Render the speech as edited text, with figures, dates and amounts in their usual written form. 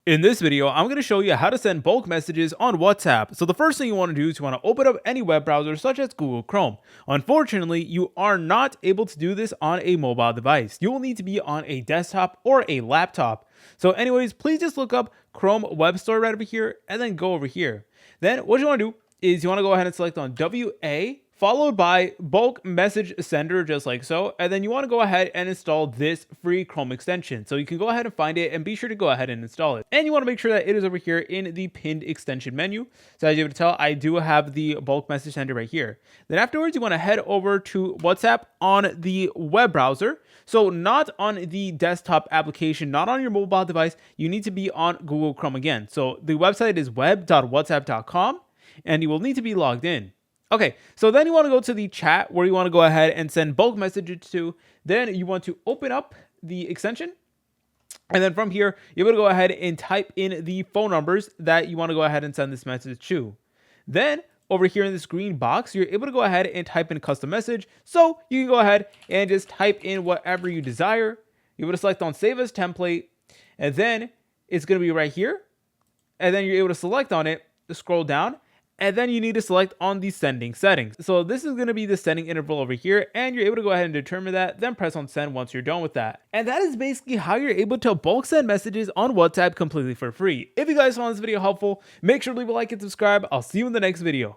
In this video, I'm going to show you how to send bulk messages on WhatsApp. So the first thing you want to do is you want to open up any web browser such as Google Chrome. Unfortunately, you are not able to do this on a mobile device. You will need to be on a desktop or a laptop. So anyways, please just look up Chrome Web Store right over here and then go over here. Then what you want to do is you want to go ahead and select on WA followed by bulk message sender, just like so. And then you want to go ahead and install this free Chrome extension. So you can go ahead and find it and be sure to go ahead and install it. And you want to make sure that it is over here in the pinned extension menu. So as you're able to tell, I do have the bulk message sender right here. Then afterwards, you want to head over to WhatsApp on the web browser. So not on the desktop application, not on your mobile device. You need to be on Google Chrome again. So the website is web.whatsapp.com and you will need to be logged in. Okay, so then you want to go to the chat where you want to go ahead and send bulk messages to. Then you want to open up the extension. And then from here, you're able to go ahead and type in the phone numbers that you want to go ahead and send this message to. Then over here in this green box, you're able to go ahead and type in custom message. So you can go ahead and just type in whatever you desire. You're able to select on save as template. And then it's going to be right here. And then you're able to select on it, scroll down. And then you need to select on the sending settings. So this is going to be the sending interval over here, and you're able to go ahead and determine that, then press on send once you're done with that. And that is basically how you're able to bulk send messages on WhatsApp completely for free. If you guys found this video helpful, make sure to leave a like and subscribe. I'll see you in the next video.